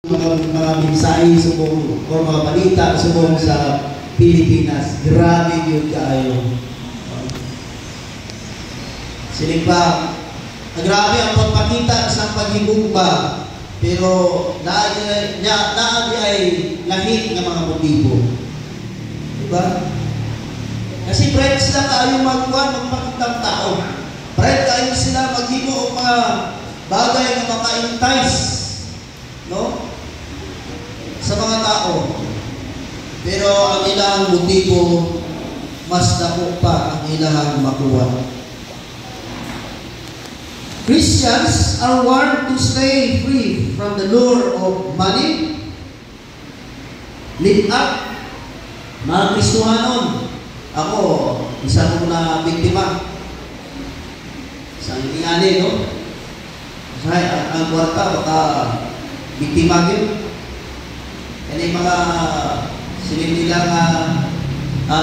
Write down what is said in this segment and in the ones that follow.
mga mensahe subong o mga balita subong sa Pilipinas. Grabe yun kaayo. Siling pa, grabe ang pagpakita sa paghigugma, pero naadi ay lahit ng mga motibo. Diba? Kasi friends lang tayo magpakitang tao. Friends tayo sila maghimo o mga bagay na maka-entice, no? Sa mga tao. Pero ang ilang motibo, mas dako pa ang ilang makuha. Christians are warned to stay free from the lure of money, live up. Mga Kristohanon, ako, isa ko na biktima. Isang ingani, no? Kasi ang kwarta, baka biktima yun. Yan yung mga sininilang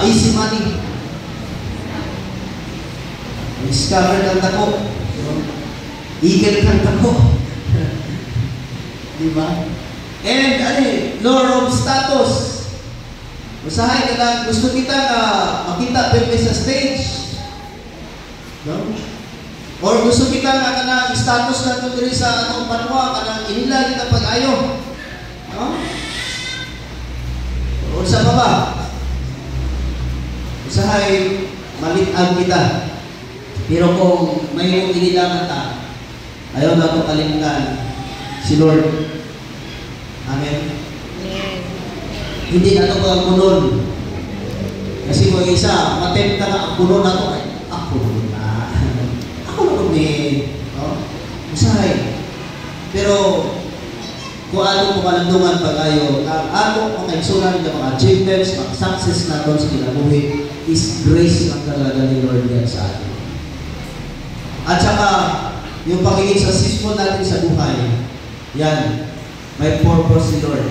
easy money. Discover ng tako. Eagle ng tako. Diba? And, lure of status. Usahay ka lang, gusto kita na makita pwede sa stage. No? Or gusto kita na status na ito sa atong panwa, kanang inila kita pag-ayo. No? O sa baba, usahay malit-ang kita. Pero kung may inilangan ta, ayaw na ito kalimutan si Lord. Amen. Hindi na ito pagkunon. Kasi kung isa, matempt ka na ang kunon na ito, ay, ako na. Ako na ito no? Usahay. Pero, kung ano kumalandungan pag-ayo, ang ano ang kaigsunan ng mga achievements, mga success na doon sa kinabuhi, is grace ang talaga ni Lord yan sa atin. At saka, yung pagiging successful natin sa buhay, yan, may purpose ni Lord.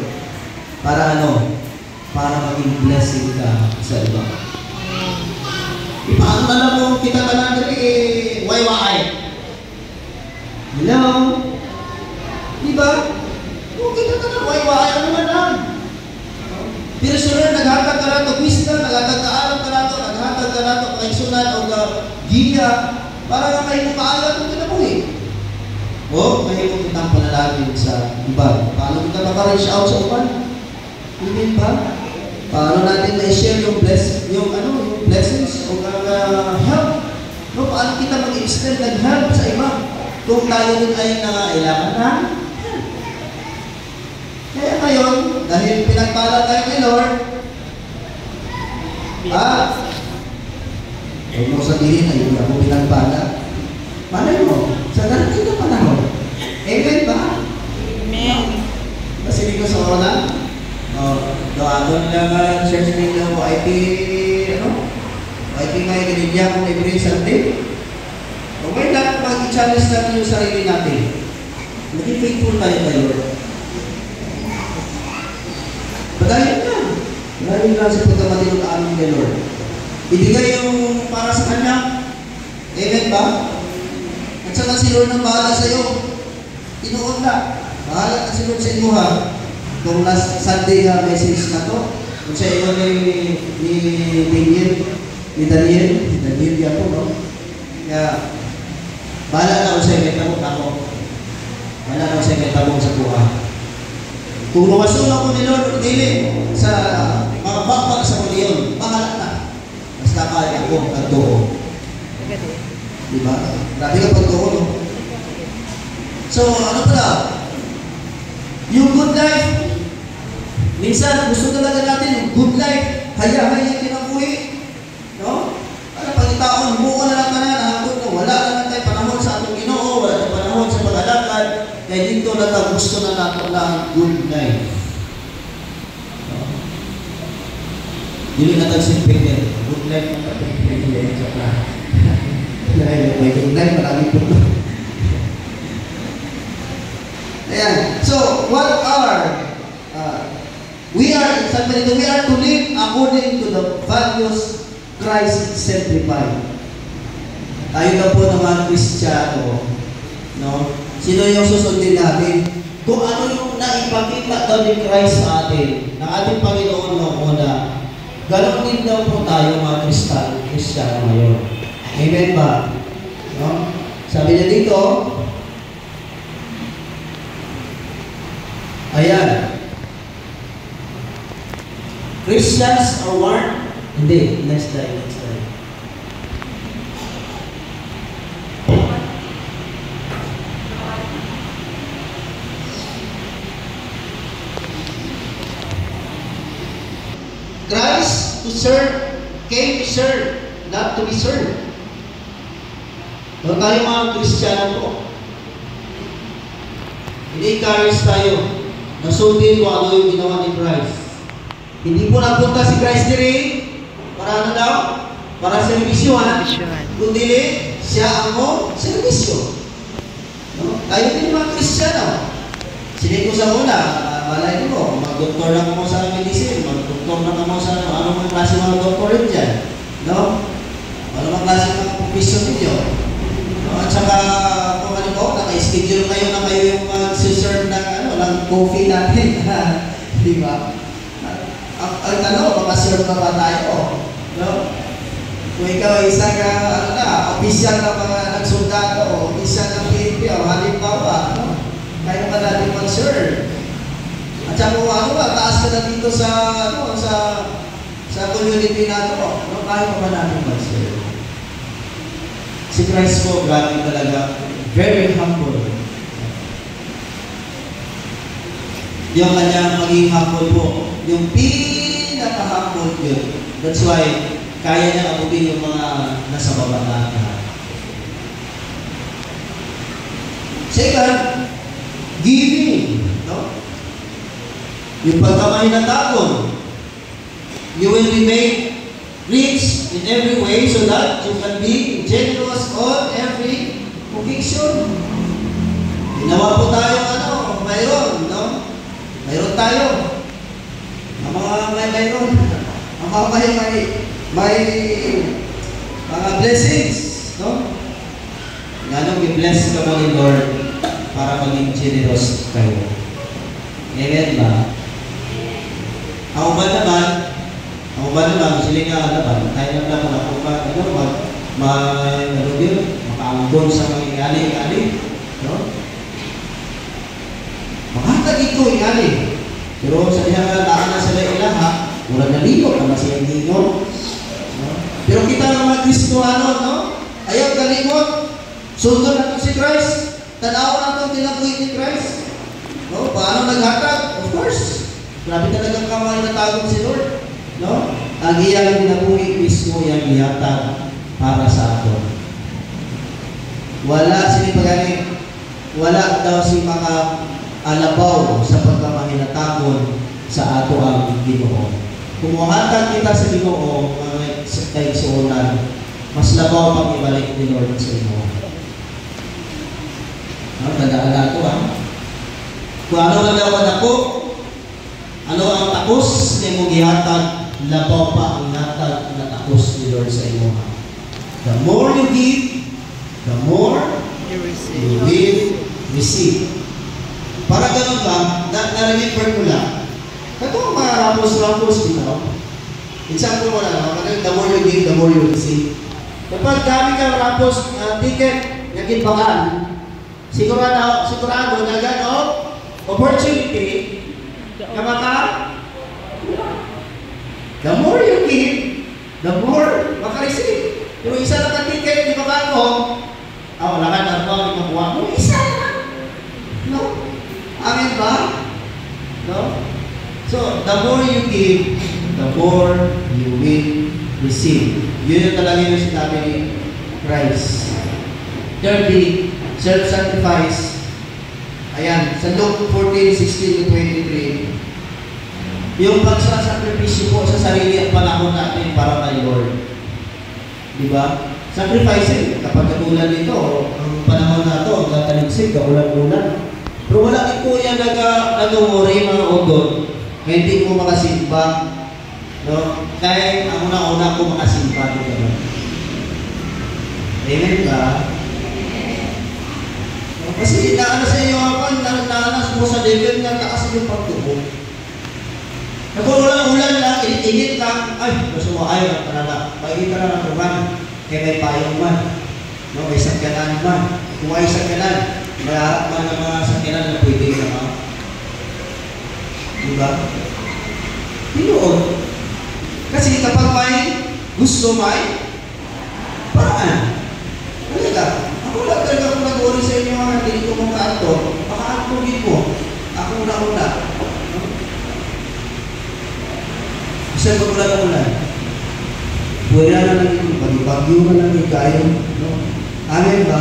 Para ano? Para maging blessing ka sa iba. Paano na lang mo kita ka na wayway? Hello? Diba? Kung kita ka na wayway, ano man lang? Pero sila, naghatag ka na ito, wisdom, naghatag ka alam ka na ito, naghatag ka na ito, kaigsunan o giya, para nga kayo makaalat kung kinabuhi. O, kayo kung kitang panalangin sa iba. Paano kita maka-reach out sa upan? Amen ba? Paano natin ma-share yung blessings o help? No, paano kita mag-extend ng help sa iba? Kung tayo din ay nangailangan na help. Kaya ngayon, dahil pinagpala tayo ni Lord, huwag mo sabihin na yun ako pinagpala. Malay mo, sa darating na panahon. Amen ba? Amen. Kasi ko sa una, doon lang church nila YP, YP ngayon ganyan kung every Sunday. Okay lang, mag-challenge natin yung sarili natin. Maging faithful tayo tayo. Pagayon na. Pagayon lang sa pagkamatilog amin kay Lord. Ibigay yung para sa Kanya. Amen ba? At saka si Lord nang bahala sa iyo. Tinuod na. Bahala na si Lord sa inyo ha. Kung last Sunday na message na to, kung sa iyo ni Daniel yan po, no? Kaya, bahala na kung sa iyo may ako. Bahala na kung sa iyo may tabong sa buha. Kung lumasun ako ni Lord, dili sa mga bakbak sa kuliyon, bahala na. Basta kaya ako ang totoo. Diba? Grabe ka pagtotoo, no? So, ano pala? Yung good life, minsan, gusto talaga natin yung good life, haya-haya kinabuhi. No? Para pagkitaon, buko na lang ka na, nahagod na, wala na tayo panahon sa atong Ginoo, wala na panahon sa pag-alakad, kaya dito na tayo gusto na natin ng good life. No? Dili na tayo simpigil. Good life na tayo simpigil. May good life, marami po. Ayan. So, what are we are to live according to the values Christ exemplified. Tayo na po naman Kristiyano, no? Sino yung susundin natin? kung ano yung naipakita daw ni Christ sa atin, ng ating Panginoon noong una, ganoon din daw po tayo mga Kristiyano ngayon. Amen ba? No? Sabi niya dito, ayan, Christians are warned. Hindi, next slide. Christ came to serve, not to be served. Doon tayo mga Kristiyano po. Ini-encourage tayo na sundin kung ano yung ginawa ni Christ. Hindi po napunta si Christ diri para ano daw? Para servisyohan. Kundi siya ang servisyo. No? Tayo din mga Kristiyano. Sinin ko sa una, malay mo, mag-doktor na mo sa medicine, mag-doktor na mo sa anong klase mga doktor rin dyan. No? Anong klase mga profesyon ninyo. No? At saka, kung ano po, naka-schedule kayo na kayo yung mag-serve ng, ng coffee natin. Di ba? Makaserve na ba tayo? No? Kung ikaw isang, opisyal na mga nagsundado, opisyal ng PNP, halimbawa, kaya pa natin mag-serve. At saka kung taas ka na dito sa community natin, kaya pa natin mag-serve. Si Christ po, grabe talaga, very humble. Yung kanyang maging humble po, yung pinaka-humble yun. That's why, kaya niya abutin yung mga nasa baba natin. Second, giving. No? Yung pagkamahinatapon. You will be made rich in every way so that you can be generous on every occasion. Ginawa po tayo mayroon, no? Mayroon tayo. Ang mga mayroon. Ang mga may mga blessings, no? Ganong i-bless ka mo ni Lord para maging generous kayo. Amen ba? Ako ba naman, sila nga naman, tayo lang naman ako makaanggon sa mga ingali, no? Makatag ito ingali. Pero sa diha nga na sila ilaha, wala nalibot naman siya ingon. No? Pero kita ng mga Kristohano, no? Ayaw kalimot. Sunod natin si Christ. Tanaw natin tinabuhi ni Christ. No? Paano naghatag? Of course. Grabe talagang kamay na tagong si Lord. No? Ang iyang tinabuhi mismo yung ihatag para sa ato. Wala daw si mga alabaw sa pagkamahinatagon sa ato ang Ginoo. Kung muhatag kita sa Ginoo, mga kaigsuunan, mas labaw pang ibalik ni Lord sa inyo. Tandaan na ito, Kung ano man daw ako, ano ang takos na imong gihatag, labaw pa ang hatag na takos ni Lord sa inyo. The more you give, the more you will receive. Para ganun ba, na-remember ko lang, katong mga rapos dito, example mo na, the more you give, the more you receive. Kapag kami kang rapos ticket, naging bakan, sigurado na gano'n, opportunity, na the more you give, the more maka-receive. Pero isa lang ang ticket, di ba ba ako? Wala ka na ito, di makuha mo, isa lang. No? Amen ba? No? So, the more you give, the more you will receive. Yun yung talaga yung sinabi ni Christ. Thirdly, self-sacrifice. Ayan, sa Luke 14:16-23, yung pagsasakripisyo po sa sarili at panahon natin para kay Lord. Diba? Sacrificing. Kapag katulad nito, ang panahon na ito, ang tataligsig, kaulan-ulan. Pero wala ito yan nag-umuri mga udod. Hindi ko makasimba. No? Kahit ang una-una ko makasimba. Amen ba? No? Kasi naano sa inyo ako, naanas mo sa level na taas yung pagtubo. Kung ulan lang, init lang, ay, gusto mo ayaw ng talaga. Pagiging ka na ng tuman, kaya may payong man. No, may sakyanan man. Kung ay sakyanan, may harap man ng mga sakyanan na pwede ka ma. Diba? Tinoon. Kasi kapag may gusto may paraan. Talaga. Ako lang talaga kung nag-uri sa inyo mga dito mong kanto, makaantugin mo. Ako una-una. Isa pag ulan-ulan. Buwera na lang ito. Bagyo na lang ikayo. No? Amen ba?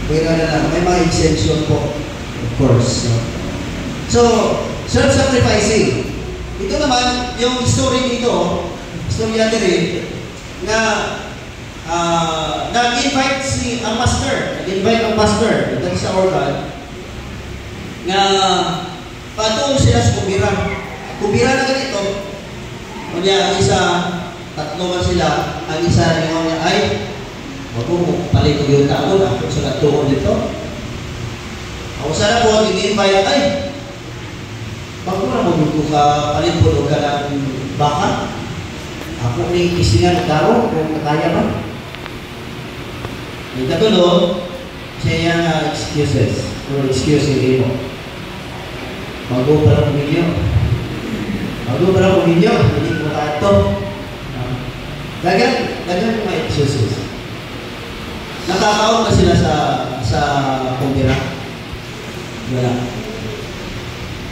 Buwera na lang. May mga exemption po. Of course. No? So, self-sacrificing. Ito naman, yung story dito, storya rin, na nag-invite ang pastor. Nag-invite ang pastor. Ito sa organ. Na patuloy sila sa kumbira. Kumbira na ganito. Kanya, ang isa, tatlo man sila. Ang isa rin niya, ay, wag mo, palit ko yung tao. Ako sa natuon dito. Ako sana po, nag-invite, ay, bago na mabuto ka, palit po ka ng baka. Ako ni kisingan ng tao, kung nakaya ba? Yung katulog, siya yung excuses. Or excuse hindi mo. Bago pa lang kuminyo. Bago pa lang kuminyo, hindi mo ka ito. Dagan yung mga excuses. Nakakaon na sila sa kumbira. Wala.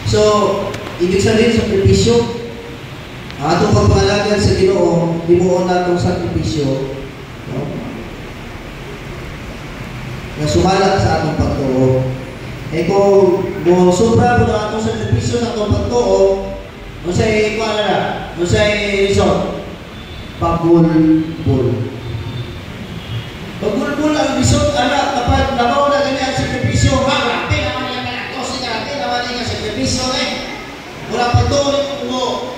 So, ibig sabihin sa sakripisyo, ang atong pagpangalagan sa Ginoo, limuon na itong sakripisyo, no? Na sumalat sa atong pagtuo. Eh kung sobra mo na atong sakripisyo sa atong pagtuo, kung sa'y kuala na, kung sa'y resort, pagulbul. Pagulbul ang resort, anak, kapag nabaw na ganyan ang sakripisyo, grabe naman yung malaktos, grabe naman yung sakripisyo wala pagtuloy mo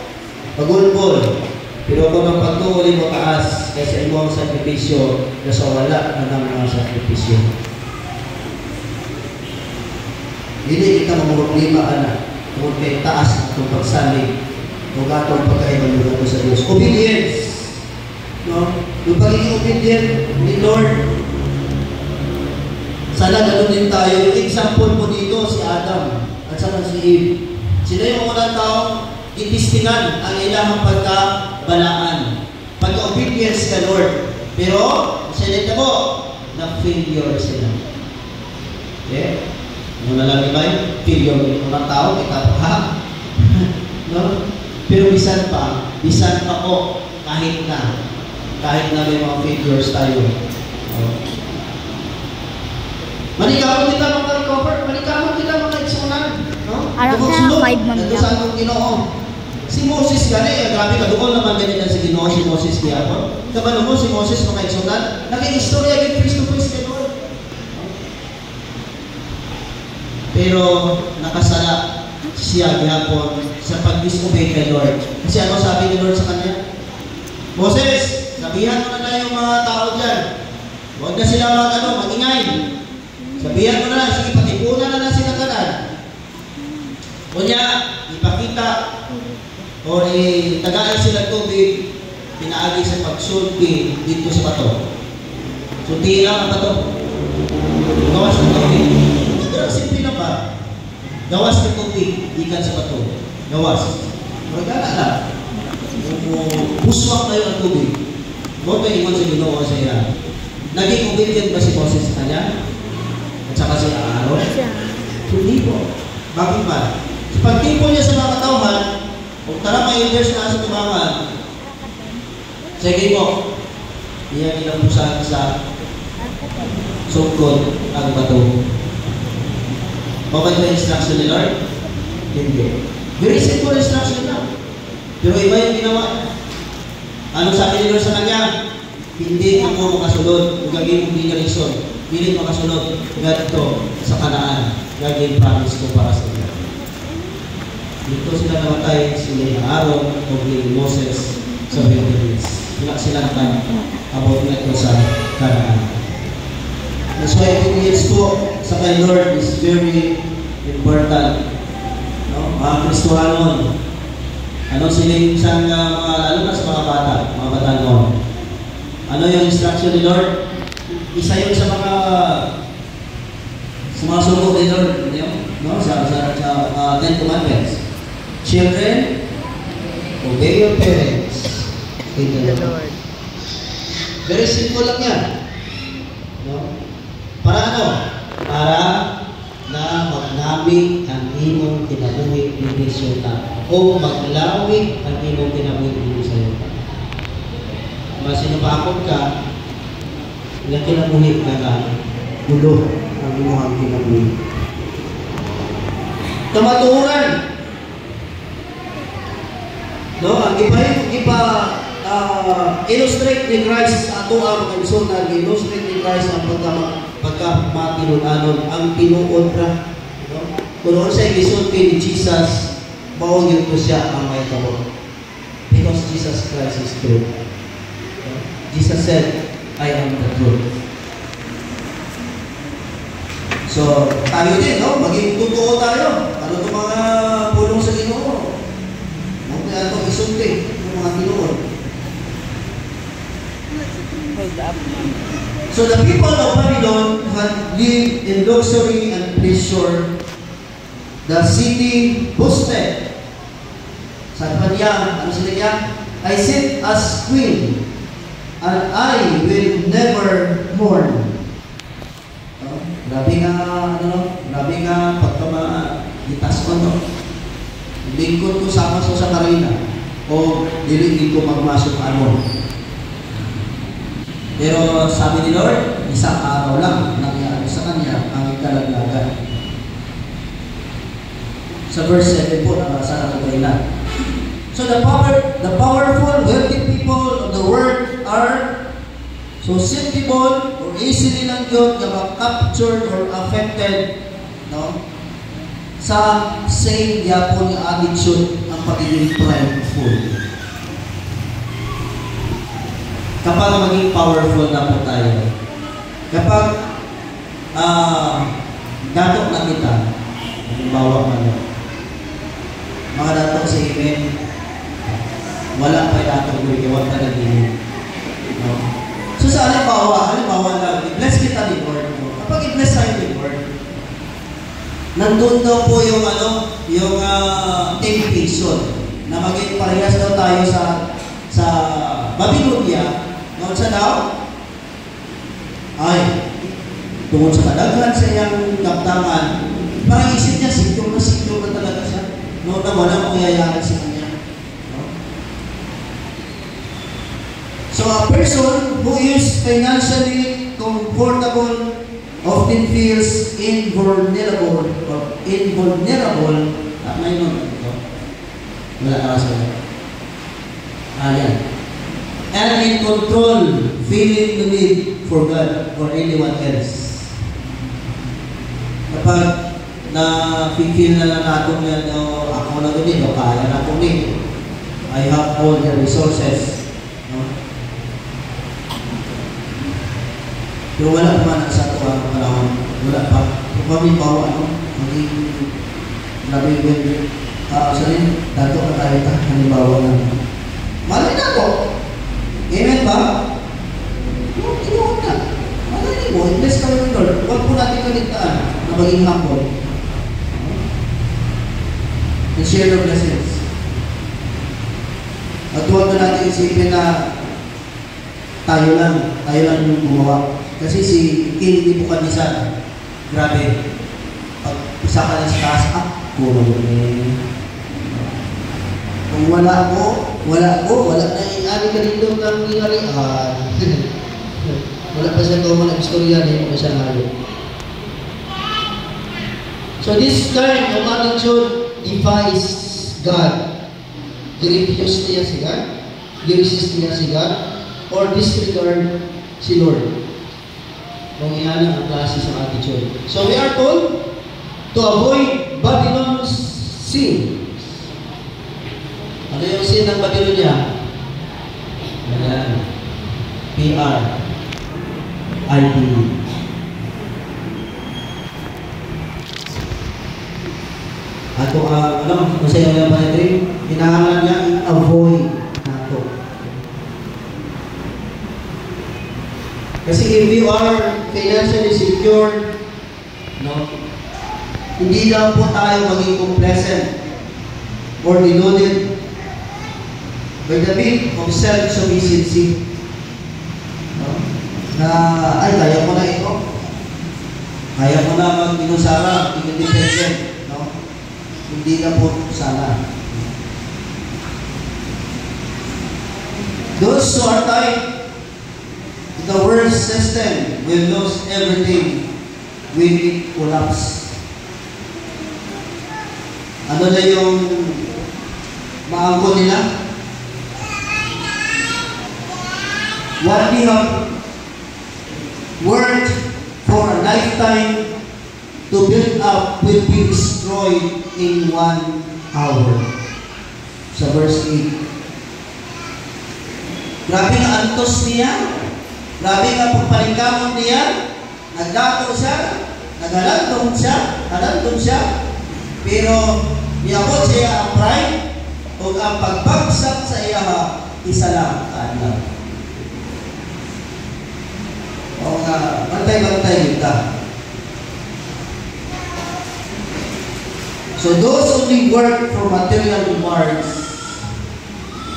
pagulbul. Pero kung ang pagtuloy mo taas kaysa imo ang sakripisyo, nasa wala na ng mga sakripisyo. Hindi kita mamulog-lima, anak. Kung kay taas itong pagsalig, kung atong pagkaibalugan mo sa Diyos. Obedience. No? Yung pagiging obedient ni Lord, sana ganun din tayo. Yung example mo dito, si Adam at saka si Eve. Sila yung unang taong itistingan ang ilang pagkabalaan. Pagka-obedience ka, Lord. Pero, salita mo, na-failure sila. Okay? Ano na lang ba yun? Failure yung unang tao, kita pa, no? Pero bisan pa po, kahit na may mga failures tayo. Manikamot kita mga recover, manikamot kita mga eksunan. Arap na 5 months lang. Sa atong Ginoo. Si Moses gani, grabe ka doon naman ganyan si Ginoo, si Moses kaya po. Kabalo mo si Moses mga eksunan, naging-istorya kay Kristo po kay Lord. Pero nakasala siya gihapon sa pag-disobey kay Lord. Kasi ano sabi ni Lord sa kanya? Moses, sabihan mo na yung mga tao dyan. Huwag na sila mag-ingay. Sabihan mo na lang, sige, patipunan na lang sila kanan. Kunya, ipakita o tagain sila tubig, pinaagi sa pagsulti dito sa bato. Sulti lang ang bato. Gawas ng tubig. Pero simple na ba? Gawas ng tubig, ikan sa bato. Gawas. Magana lang. Buswak na yung tubig. Huwag kayo ingon sa Ginoo sa iya. Naging obedient ba si Moses sa kanya? At saka si Aaron? Hindi po. Bakit ba? Sa pagtipo niya sa mga katauhan, kung tara may years na sa tumangan, sige po, iyan inapusahan sa sungkod ang bato. Bakit na instruction ni Lord? Hindi. Very simple instruction na. Pero iba yung ginawa. Ano sabi ni Lord sa kanya? Hindi ako makasunod. Kung gagawin mong dinarison, hindi makasunod. Ganito sa Kanaan. Gagawin promise ko para sa iyo. Dito sila namatay, sila Aaron o Moses sa wilderness. Wala sila naman about nga ito sa Kanaan. That's why obedience po sa kay Lord is very important. No? Mga Kristohanon, ano siling isang mga, lalo na sa mga bata, mga batangon. Ano yung instruction ni Lord? Isa yun sa mga sugo ni Lord, no? Sa Ten Commandments. Children, obey your parents. Thank you, Lord. Very simple lang yan. No? Para ano? Para na magnami ang imong kinabuhi dito sa yuta o maglawi ang imong kinabuhi dito sa yuta. Masinupakot ka, ilang kinabuhi ka na ulo ang imong kinabuhi. Kamaturan. No, ang illustrate ni Christ ato ang mga isuna, illustrate ni Christ ang pagkamatinunanon ang tinuod ra. No? Kung sa isulti ni Jesus, mao gyud ko siya ang may tawag. Because Jesus Christ is true. No? Jesus said, I am the truth. So, tayo din, no? Maging totoo tayo. Ano itong mga pulong sa Ginoo? No? Kaya itong isulti ng mga tinuod. So the people of Babylon had lived in luxury and pleasure. The city boasted. Sabi pa niya, ano sila niya? I sit as queen, and I will never mourn. Grabe nga pagkama-itas ko, no? Lingkod ko sama sa karina, o dilig ko magmasok ano. Pero sabi ni Lord, isang araw lang nangyari sa kanya ang kalaglagan. Sa verse 7 po, nabasa natin na. So the powerful, wealthy people of the world are susceptible or easily lang yun na captured or affected, no? Sa same yapon na attitude ang pagiging prideful. Kapag maging powerful na po tayo, kapag datok na kita, halimbawa mga datok sa amen, wala pa yung datok ko, iwan ka na din. No? So sa halimbawa lang, i-bless kita ni Lord. Kapag i-bless tayo ni Lord, nandun daw po yung temptation na maging parehas daw tayo sa Babylonia. Noon sa daw, ay, tungkol sa kadaghan sa iyang kaptangan, parang isip niya, secure na talaga siya. Noon na walang kuyayaan sa kanya. No? So a person who is financially comfortable often feels invulnerable. May nun ito. Wala ka sa yan. And in control, feeling the need for God or anyone else. Kapag na-feel na lang natin yan, ako na din, kaya na po din. I have all the resources. No? Pero wala pa man sa ito ang panahon. Wala pa. Kung kami bawa, maging labing sabihin, dato ka tayo halimbawa na. Malay na po. Amen ba? Inuot na. Malay mo, i-bless kayo ng Lord. Huwag po natin kaligtaan na maging humble. And share the blessings. At huwag na natin isipin na tayo lang yung gumawa. Kasi si King Nebuchadnezzar, grabe. Pag isa ka na sa taas, kung wala na yung-ari ka dito ng ingarian. Wala pa siya ito mga istorya, hindi mo siya ngayon. So this kind of attitude defies God. I-refuse niya si God, i-resist niya si God, or disregard si Lord. Kung iyan ang klase sa attitude. So we are told to avoid Babylon's sin. Ano yung sin ng Babylonia? Ayan. P-R-I-D. Masaya yung panitrin, kailangan niya avoid nato. Kasi if you are financially secure, no, hindi lang po tayo maging complacent or deluded by the bit of self-sufficiency. No? Na, ay, kaya ko na ito. Kaya ko na mag-inusara, independent. No? Hindi na po sana. Those who are tied to the world system will lose everything when it collapse. Ano na yung maangko nila? What we have worked for a lifetime to build up will be destroyed in 1 hour. Sa verse 8. Grabe nga antos niya. Grabe nga pagpalikamon niya. Nagdato siya. Nagalandong siya. Pero niyabot siya ang pride o ang pagbagsak sa iya isa lang kaadlaw. O nga, bantay-bantay kita. So those only work for material rewards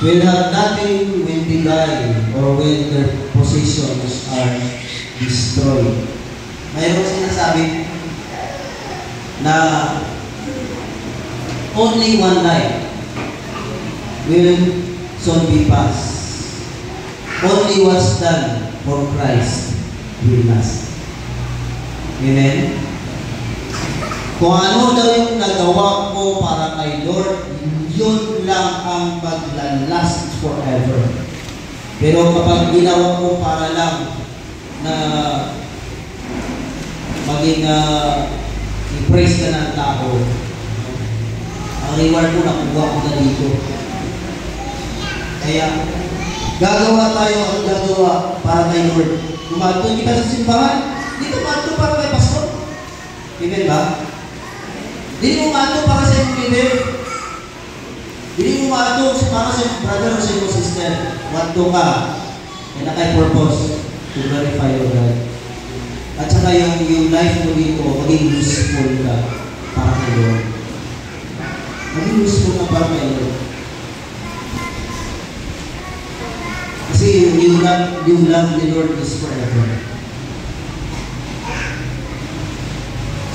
will have nothing when they die or when their possessions are destroyed. Mayroon sinasabi na only one life will soon be passed. Only what's done for Christ will last. Amen? Kung ano daw yung nagawa ko para kay Lord, yun lang ang maglalast forever. Pero kapag ginawa ko para lang na maging i-praise ka ng tao, ang reward ko nakuha ko na dito. Kaya, gagawa tayo ang gagawa para kay Lord. Lumato kita sa simbahan, hindi lumato para kay pastor. Amen ba? Hindi lumato para sa iyong leader. Hindi lumato para sa iyong brother o sa iyong sister. Lumato ka, kaya na kay purpose to glorify your God. At saka yung life mo dito, maging useful ka para kay Lord. Maging useful ka para kay Lord. Kasi yung love ni Lord is forever.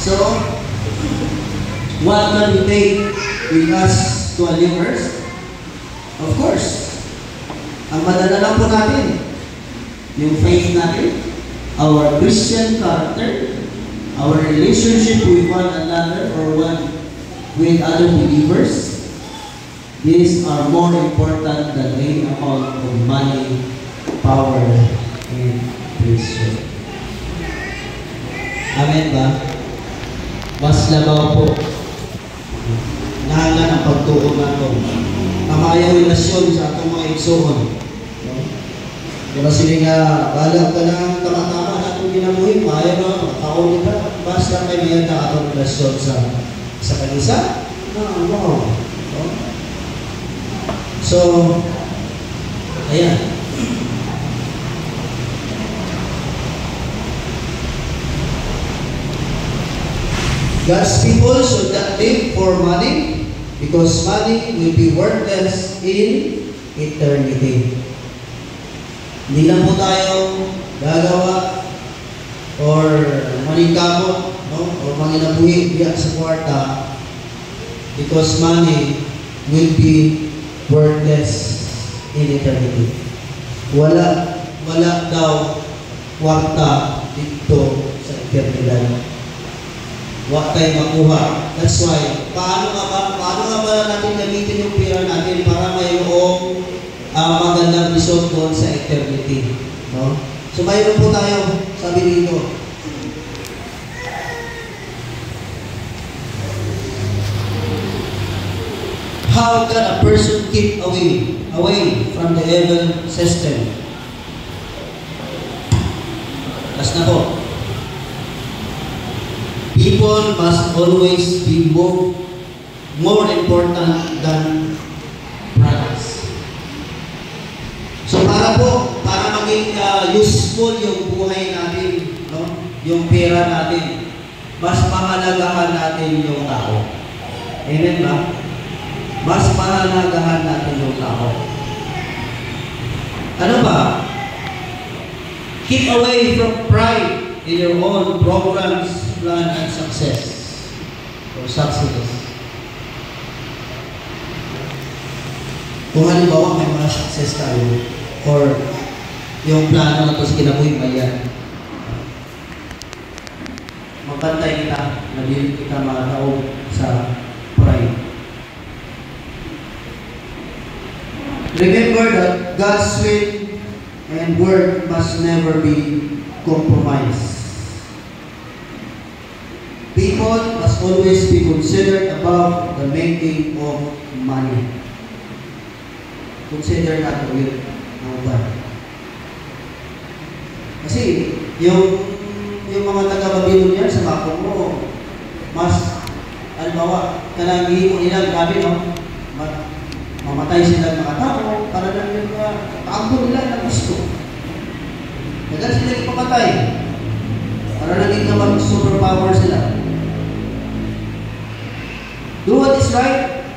So, what can we take with us to a new earth? Of course, ang madala lang po natin, yung faith natin, our Christian character, our relationship with one another or one with other believers. These are more important than any amount of money, power, and priesthood. Amen ba? Mas labaw po. Nahala ng pagtuon nato. Kamayaw relasyon sa atong mga igsoon. Diba sila nga, balag ka lang tama-tama na itong ginabuhin, maayaw na, makakaon ka, basta kayo mayroon na atong relasyon sa kanisa. Wow. So, ayan. God's people should not live for money because money will be worthless in eternity. Hindi lang po tayo gagawa or maningkamot, no? O manginabuhi diyan sa kwarta because money will be worthless in eternity. Wala daw kwarta dito sa eternidad. Huwag tayo makuha. That's why, paano nga ba natin gamitin yung pera natin para mayroong magandang result doon sa eternity. No? So, mayroon po tayo, sabi dito, how can a person keep away from the evil system? Last na po. People must always be moved more important than products. So para maging useful yung buhay natin, no? Yung pera natin, mas pahalagahan natin yung tao. Amen ba? Mas pahalagahan natin yung tao. Ano ba? Keep away from pride in your own programs, plan, and success. Or success. Kung halimbawa may mga success tayo, or yung plano na ito sa kinabuhi ba yan? Magpantay kita, nabilit kita mga tao sa pride. Remember that God's will and word must never be compromised. People must always be considered above the making of money. Consider natin yun ang ba. Kasi yung mga taga-Babylonia sa mako mo, mas halimbawa, kanang mo nila, grabe no? Mamatay sila mga tao para lang yung tago nila na gusto. Kaya sila ipamatay para lang yung mag-superpower sila. Do what is right,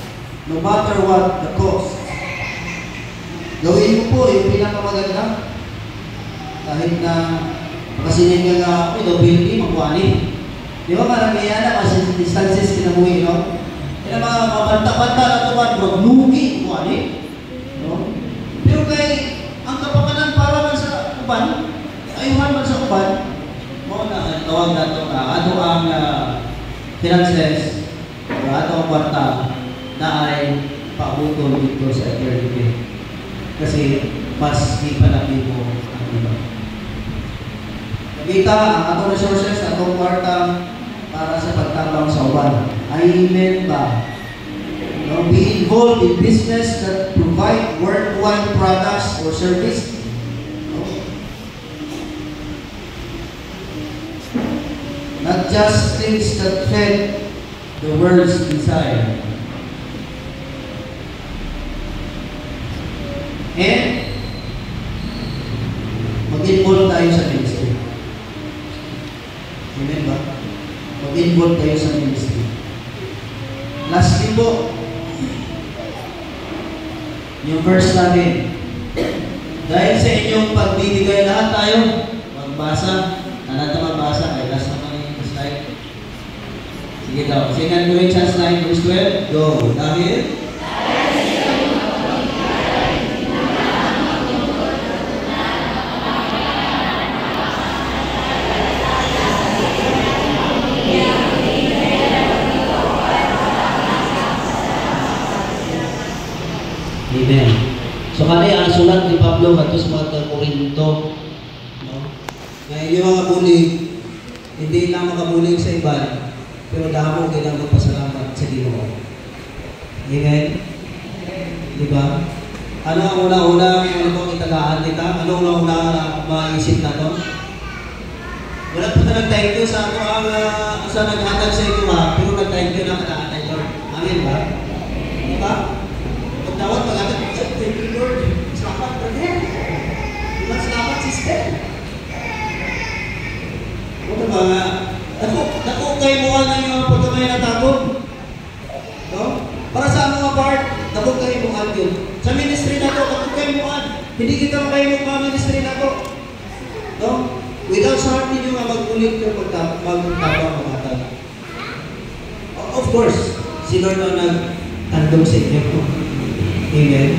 no matter what the cost. Gawin mo po yung pinakamaganda. Kahit na makasinin nga ako, double magwani. Di ba marami yan na kasi distances kinabuhi, no? Kaya mga mabanta-banta na tuman, maglugi, magwani. No? Pero kay, ang kapakanan para man sa uban, ayuhan man sa uban, mo na tawag na ito na ano ang finances, ato ang kwarta na ay paabutol dito sa eternity. Kasi mas di palaki mo ang iba. Nakita ang atong resources, atong kwarta para sa pagtabang sa uban. Amen ba? No, be involved in business that provide worthwhile products or service. No? Not just things that fed the world's desire. And mag-involve tayo sa ministry. Amen ba? Mag-involve tayo sa ministry. Lastly po, yung verse natin. Dahil sa inyong pagbibigay lahat tayo, magbasa. Lahat na magbasa. Ay, last naman yung slide. Sige daw. 2 Corinthians 9 verse 12. Go. Dahil Amen. So kaya ang sulat ni Pablo ato sa mga Korinto, no? Ngayon yung mga bulig, hindi lang makabulig sa iba, pero damo kailang magpasalamat sa Ginoo. Amen. Di ba? Ano ang una-una kung itagaan kita? Ano ang una-una maisip na to? Wala po na nag-thank you sa ato ang sa naghatag sa iyo pero nag-thank you na kataatay Lord. Amen ba? Di ba? Tawag pag-agat, thank you Lord. Salamat brother. Diba salamat sister? Ano ba nga? Ako kayo mo na yung pagkamay na takot. No? Para sa mga part, takot kayo mo yun. Sa ministry na to, takot kayo mo hindi kita kayo mo ministry na to. No? Without sa heart ninyo nga mag-ulit yung magtabang mga tao. Of course, si Lord ang nagtandong sa inyo po. Amen.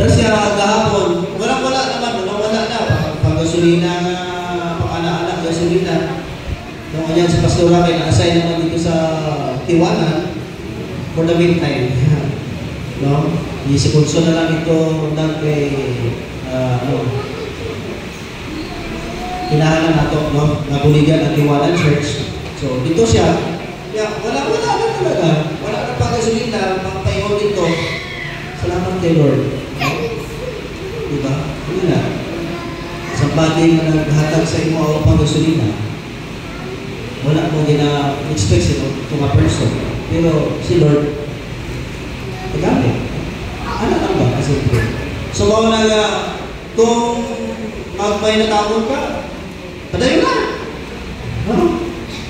Kasi kahapon, wala naman, wala na. Pag-gasolina, pang-ala-ala, gasolina. Nung kanyan sa pastora kayo, na-assign naman dito sa Tiwanan for the meantime. No? Isipunso na lang ito kay hinahanan na ito, no? Nabuligan ang Tiwanan Church. So, dito siya. Wala na talaga. Wala na pag-gasolina, pang-payo dito. Salamat kay Lord. Diba? Ano na? Sa bagay na naghatag sa imo o pang-gasolina, wala mo gina-expect ito, itong person. Pero si Lord, nagamit. Ano lang ba? Kasi so, kung kung magpay natapon ka, padayon na. No?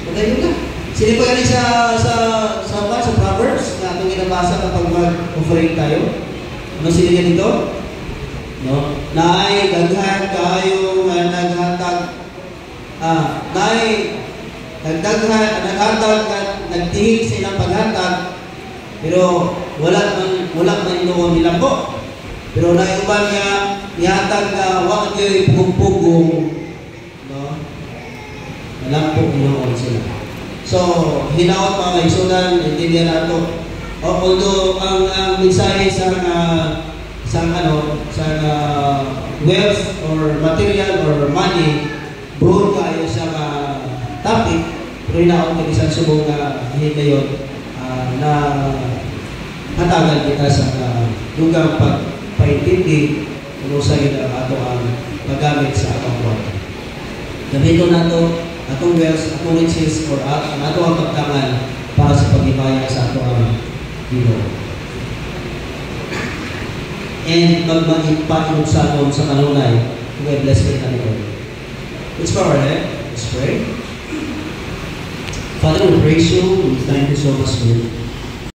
Padayon na. Sino pa galing sa Proverbs na itong ginabasa kapag mag-offering tayo? Ano sila ganito? No? Naay daghan kayo nga naghatag naghatag at nagtihig sa ilang paghatag, pero wala man noon nila po. Pero naiuban niya ihatag na wag kayo pugong-pugong, no? Walang po noon sila. So, hinaot mga kaigsunan, intindihan nato. Although ang mensahe sa wealth or material or money, broad kayo sa topic, pero hinaot ka isang subong na hinayon na hatagan kita sa lugang pagpaintindi kung sa yun ang ato ang magamit sa atong work. Gamito na ito, atong wealth, atong riches, or ang ato ang pagtangan para sa pag-ibaya sa ato ang Ginoo. And magmaipatilog sa aton sa kanunay kung ay bless kita ni Lord. Let's bow our head. Let's pray. Father, we praise you. We thank you so much, Lord.